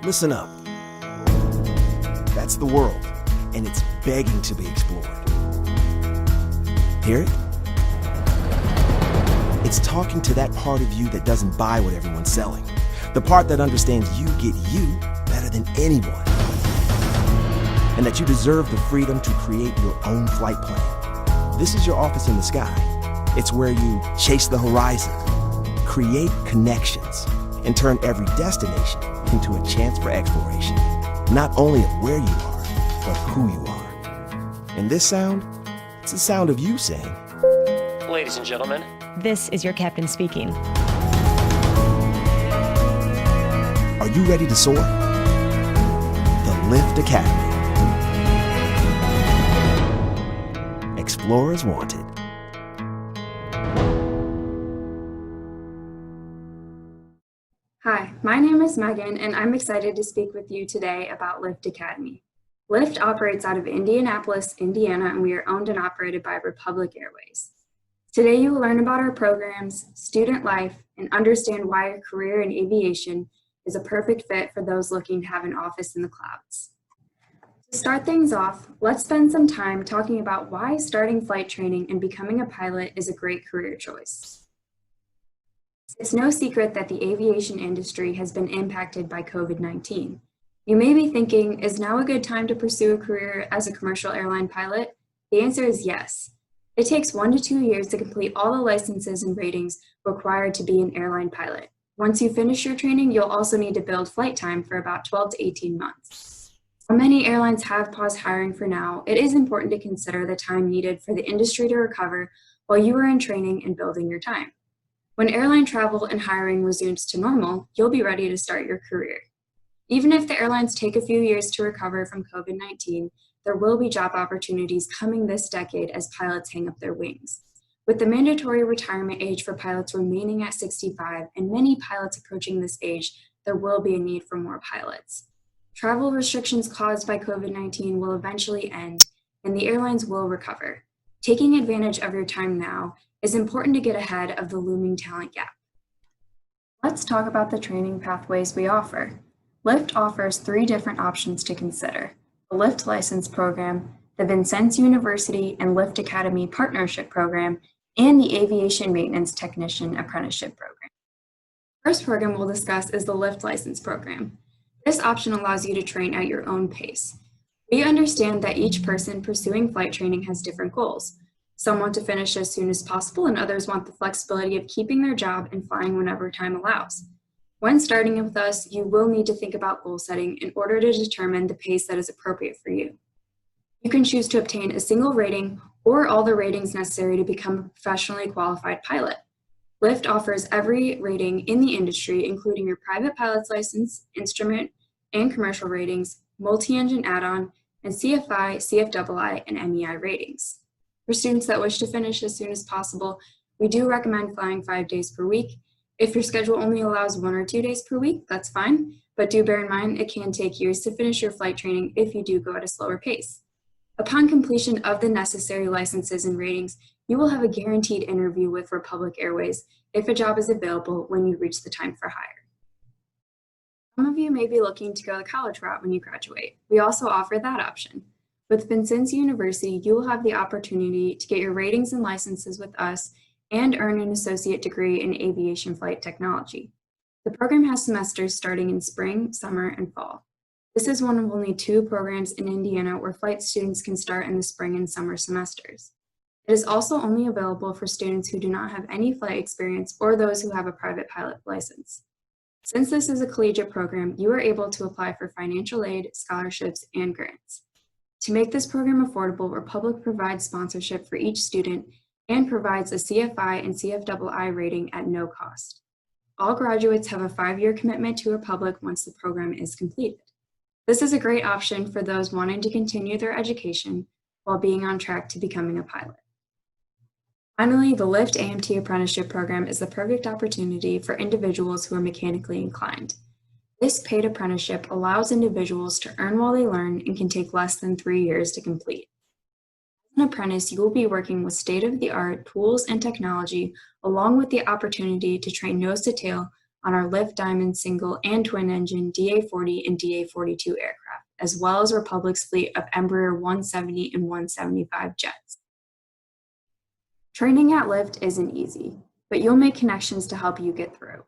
Listen up. That's the world, and it's begging to be explored. Hear it? It's talking to that part of you that doesn't buy what everyone's selling. The part that understands you get you better than anyone. And that you deserve the freedom to create your own flight plan. This is your office in the sky. It's where you chase the horizon, create connections, and turn every destination into a chance for exploration. Not only of where you are, but who you are. And this sound, it's the sound of you saying, "Ladies and gentlemen, this is your captain speaking. Are you ready to soar? The Lift Academy. Explorers wanted. Hi, my name is Megan, and I'm excited to speak with you today about Lift Academy. Lift operates out of Indianapolis, Indiana, and we are owned and operated by Republic Airways. Today you will learn about our programs, student life, and understand why a career in aviation is a perfect fit for those looking to have an office in the clouds. To start things off, let's spend some time talking about why starting flight training and becoming a pilot is a great career choice. It's no secret that the aviation industry has been impacted by COVID-19. You may be thinking, is now a good time to pursue a career as a commercial airline pilot? The answer is yes. It takes 1 to 2 years to complete all the licenses and ratings required to be an airline pilot. Once you finish your training, you'll also need to build flight time for about 12 to 18 months. While many airlines have paused hiring for now, it is important to consider the time needed for the industry to recover while you are in training and building your time. When airline travel and hiring resumes to normal, you'll be ready to start your career. Even if the airlines take a few years to recover from COVID-19, there will be job opportunities coming this decade as pilots hang up their wings. With the mandatory retirement age for pilots remaining at 65 and many pilots approaching this age, there will be a need for more pilots. Travel restrictions caused by COVID-19 will eventually end, and the airlines will recover. Taking advantage of your time now is important to get ahead of the looming talent gap. Let's talk about the training pathways we offer. Lift offers 3 different options to consider: the Lift License Program, the Vincennes University and Lift Academy Partnership Program, and the Aviation Maintenance Technician Apprenticeship Program. The first program we'll discuss is the Lift License Program. This option allows you to train at your own pace. We understand that each person pursuing flight training has different goals. Some want to finish as soon as possible, and others want the flexibility of keeping their job and flying whenever time allows. When starting with us, you will need to think about goal setting in order to determine the pace that is appropriate for you. You can choose to obtain a single rating or all the ratings necessary to become a professionally qualified pilot. Lift offers every rating in the industry, including your private pilot's license, instrument and commercial ratings, multi-engine add-on, and CFI, CFII, and MEI ratings. For students that wish to finish as soon as possible, we do recommend flying 5 days per week. If your schedule only allows 1 or 2 days per week, that's fine, but do bear in mind it can take years to finish your flight training if you do go at a slower pace. Upon completion of the necessary licenses and ratings, you will have a guaranteed interview with Republic Airways if a job is available when you reach the time for hire. Some of you may be looking to go the college route when you graduate. We also offer that option. With Vincennes University, you will have the opportunity to get your ratings and licenses with us and earn an associate degree in aviation flight technology. The program has semesters starting in spring, summer, and fall. This is one of only 2 programs in Indiana where flight students can start in the spring and summer semesters. It is also only available for students who do not have any flight experience or those who have a private pilot license. Since this is a collegiate program, you are able to apply for financial aid, scholarships, and grants. To make this program affordable, Republic provides sponsorship for each student and provides a CFI and CFII rating at no cost. All graduates have a 5-year commitment to Republic once the program is completed. This is a great option for those wanting to continue their education while being on track to becoming a pilot. Finally, the Lift AMT Apprenticeship Program is the perfect opportunity for individuals who are mechanically inclined. This paid apprenticeship allows individuals to earn while they learn and can take less than 3 years to complete. As an apprentice, you will be working with state-of-the-art tools and technology, along with the opportunity to train nose to tail on our Lyft Diamond single and twin engine DA-40 and DA-42 aircraft, as well as Republic's fleet of Embraer 170 and 175 jets. Training at Lyft isn't easy, but you'll make connections to help you get through.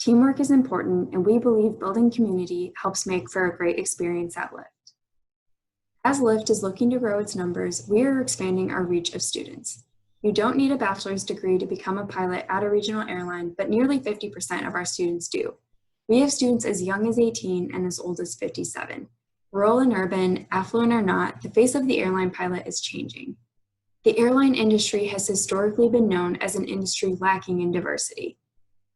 Teamwork is important, and we believe building community helps make for a great experience at Lyft. As Lyft is looking to grow its numbers, we are expanding our reach of students. You don't need a bachelor's degree to become a pilot at a regional airline, but nearly 50% of our students do. We have students as young as 18 and as old as 57. Rural and urban, affluent or not, the face of the airline pilot is changing. The airline industry has historically been known as an industry lacking in diversity.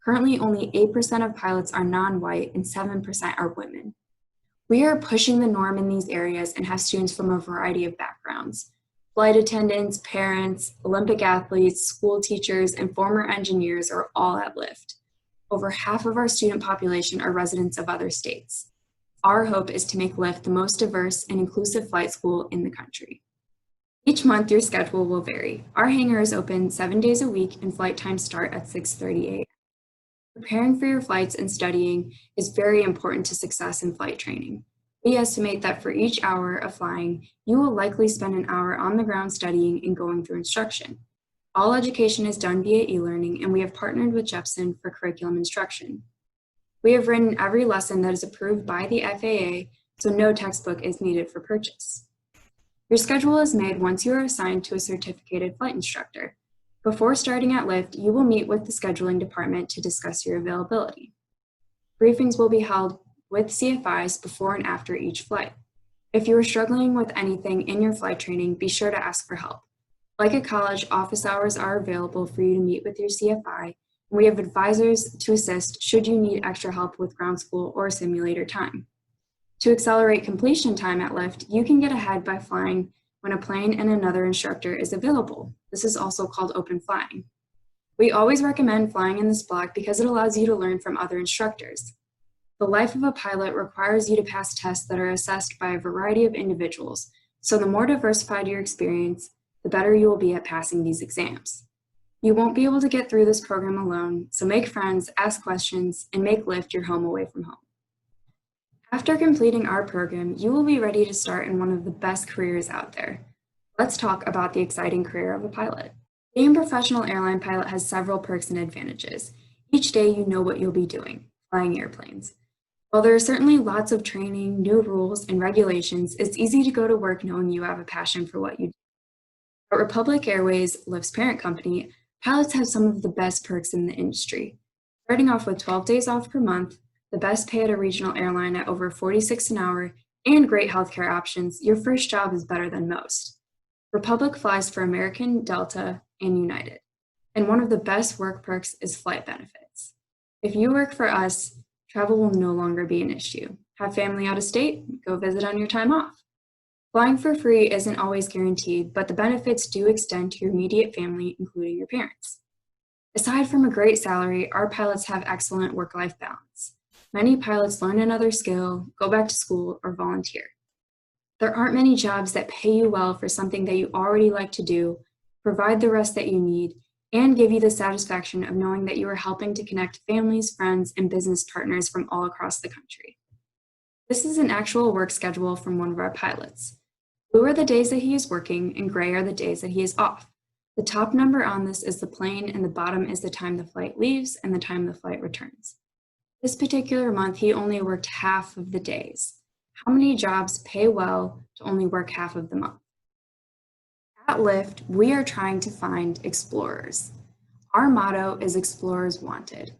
Currently, only 8% of pilots are non-white and 7% are women. We are pushing the norm in these areas and have students from a variety of backgrounds. Flight attendants, parents, Olympic athletes, school teachers, and former engineers are all at Lyft. Over half of our student population are residents of other states. Our hope is to make Lyft the most diverse and inclusive flight school in the country. Each month, your schedule will vary. Our hangar is open 7 days a week and flight times start at 6:30 a.m. Preparing for your flights and studying is very important to success in flight training. We estimate that for each hour of flying, you will likely spend an hour on the ground studying and going through instruction. All education is done via e-learning, and we have partnered with Jepson for curriculum instruction. We have written every lesson that is approved by the FAA, so no textbook is needed for purchase. Your schedule is made once you are assigned to a certificated flight instructor. Before starting at Lyft, you will meet with the scheduling department to discuss your availability. Briefings will be held with CFIs before and after each flight. If you are struggling with anything in your flight training, be sure to ask for help. Like at college, office hours are available for you to meet with your CFI, and we have advisors to assist should you need extra help with ground school or simulator time. To accelerate completion time at Lyft, you can get ahead by flying when a plane and another instructor is available. This is also called open flying. We always recommend flying in this block because it allows you to learn from other instructors. The life of a pilot requires you to pass tests that are assessed by a variety of individuals, so the more diversified your experience, the better you will be at passing these exams. You won't be able to get through this program alone, so make friends, ask questions, and make Lyft your home away from home. After completing our program, you will be ready to start in one of the best careers out there. Let's talk about the exciting career of a pilot. Being a professional airline pilot has several perks and advantages. Each day you know what you'll be doing, flying airplanes. While there are certainly lots of training, new rules, and regulations, it's easy to go to work knowing you have a passion for what you do. At Republic Airways, Lyft's parent company, pilots have some of the best perks in the industry. Starting off with 12 days off per month, the best pay at a regional airline at over $46 an hour, and great healthcare options, your first job is better than most. Republic flies for American, Delta, and United. And one of the best work perks is flight benefits. If you work for us, travel will no longer be an issue. Have family out of state? Go visit on your time off. Flying for free isn't always guaranteed, but the benefits do extend to your immediate family, including your parents. Aside from a great salary, our pilots have excellent work-life balance. Many pilots learn another skill, go back to school, or volunteer. There aren't many jobs that pay you well for something that you already like to do, provide the rest that you need, and give you the satisfaction of knowing that you are helping to connect families, friends, and business partners from all across the country. This is an actual work schedule from one of our pilots. Blue are the days that he is working, and gray are the days that he is off. The top number on this is the plane, and the bottom is the time the flight leaves and the time the flight returns. This particular month, he only worked half of the days. How many jobs pay well to only work half of the month? At Lyft, we are trying to find explorers. Our motto is Explorers Wanted.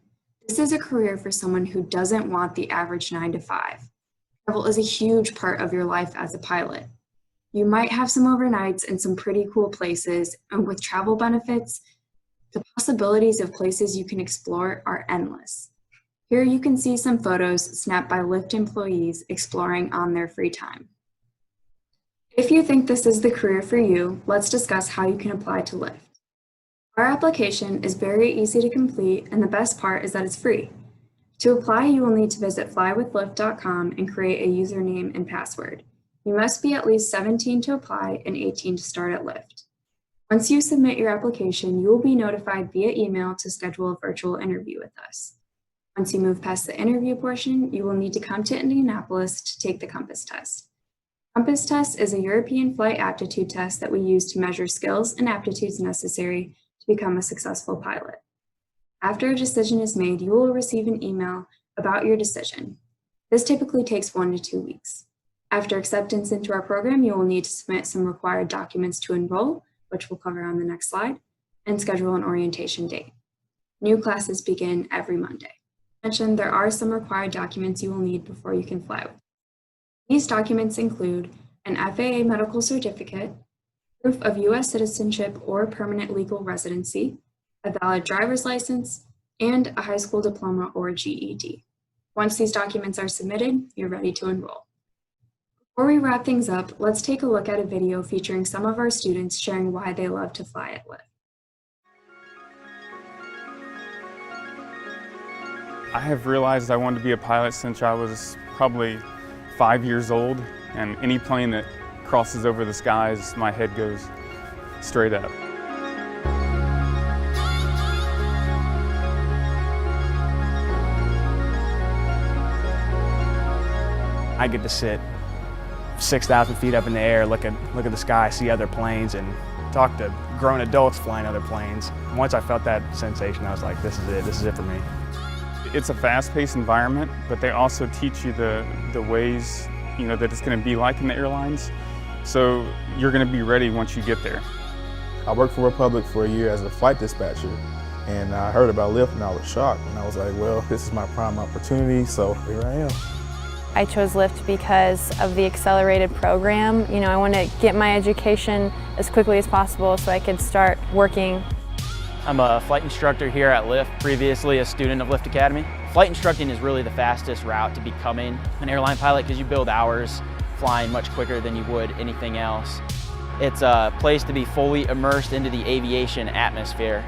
This is a career for someone who doesn't want the average 9 to 5. Travel is a huge part of your life as a pilot. You might have some overnights in some pretty cool places, and with travel benefits, the possibilities of places you can explore are endless. Here you can see some photos snapped by Lyft employees exploring on their free time. If you think this is the career for you, let's discuss how you can apply to Lyft. Our application is very easy to complete, and the best part is that it's free. To apply, you will need to visit flywithlyft.com and create a username and password. You must be at least 17 to apply and 18 to start at Lyft. Once you submit your application, you will be notified via email to schedule a virtual interview with us. Once you move past the interview portion, you will need to come to Indianapolis to take the Compass test. Compass test is a European flight aptitude test that we use to measure skills and aptitudes necessary to become a successful pilot. After a decision is made, you will receive an email about your decision. This typically takes 1 to 2 weeks. After acceptance into our program, you will need to submit some required documents to enroll, which we'll cover on the next slide, and schedule an orientation date. New classes begin every Monday. As mentioned, there are some required documents you will need before you can fly. These documents include an FAA medical certificate, proof of U.S. citizenship or permanent legal residency, a valid driver's license, and a high school diploma or GED. Once these documents are submitted, you're ready to enroll. Before we wrap things up, let's take a look at a video featuring some of our students sharing why they love to fly at Lyft. I have realized I wanted to be a pilot since I was probably 5 years old, and any plane that crosses over the skies, my head goes straight up. I get to sit 6,000 feet up in the air, look at the sky, see other planes, and talk to grown adults flying other planes. Once I felt that sensation, I was like, this is it for me. It's a fast-paced environment, but they also teach you the ways, that it's going to be like in the airlines. So you're going to be ready once you get there. I worked for Republic for a year as a flight dispatcher, and I heard about Lyft and I was shocked. And I was like, well, this is my prime opportunity, so here I am. I chose Lyft because of the accelerated program. I want to get my education as quickly as possible so I could start working. I'm a flight instructor here at Lyft, previously a student of Lyft Academy. Flight instructing is really the fastest route to becoming an airline pilot because you build hours flying much quicker than you would anything else. It's a place to be fully immersed into the aviation atmosphere.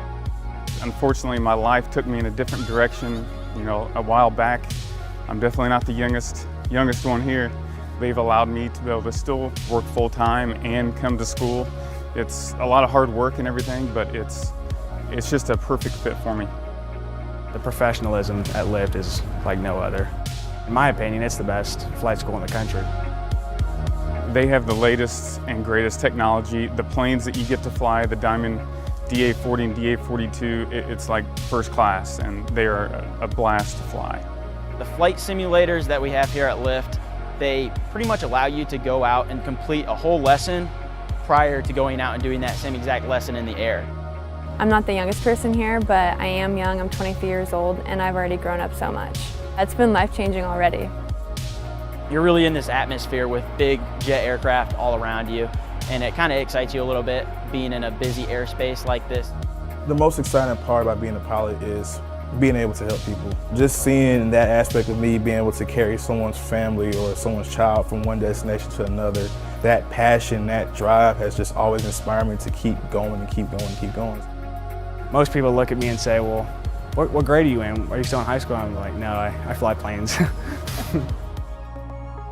Unfortunately, my life took me in a different direction, a while back. I'm definitely not the youngest one here. They've allowed me to be able to still work full-time and come to school. It's a lot of hard work and everything, but it's just a perfect fit for me. The professionalism at Lyft is like no other. In my opinion, it's the best flight school in the country. They have the latest and greatest technology. The planes that you get to fly, the Diamond DA-40 and DA-42, it's like first class, and they are a blast to fly. The flight simulators that we have here at Lyft, they pretty much allow you to go out and complete a whole lesson prior to going out and doing that same exact lesson in the air. I'm not the youngest person here, but I am young. I'm 23 years old, and I've already grown up so much. It's been life-changing already. You're really in this atmosphere with big jet aircraft all around you, and it kind of excites you a little bit being in a busy airspace like this. The most exciting part about being a pilot is being able to help people. Just seeing that aspect of me being able to carry someone's family or someone's child from one destination to another, that passion, that drive has just always inspired me to keep going and keep going and keep going. Most people look at me and say, well, what grade are you in? Are you still in high school? I'm like, no, I fly planes.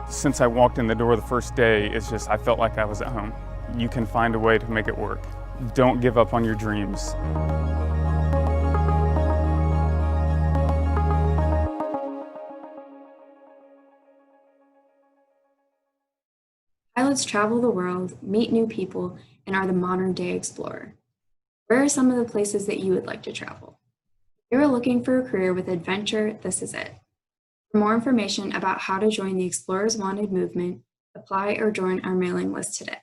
Since I walked in the door the first day, I felt like I was at home. You can find a way to make it work. Don't give up on your dreams. Pilots travel the world, meet new people, and are the modern-day explorer. Where are some of the places that you would like to travel? If you are looking for a career with adventure, this is it. For more information about how to join the Explorers Wanted movement, apply or join our mailing list today.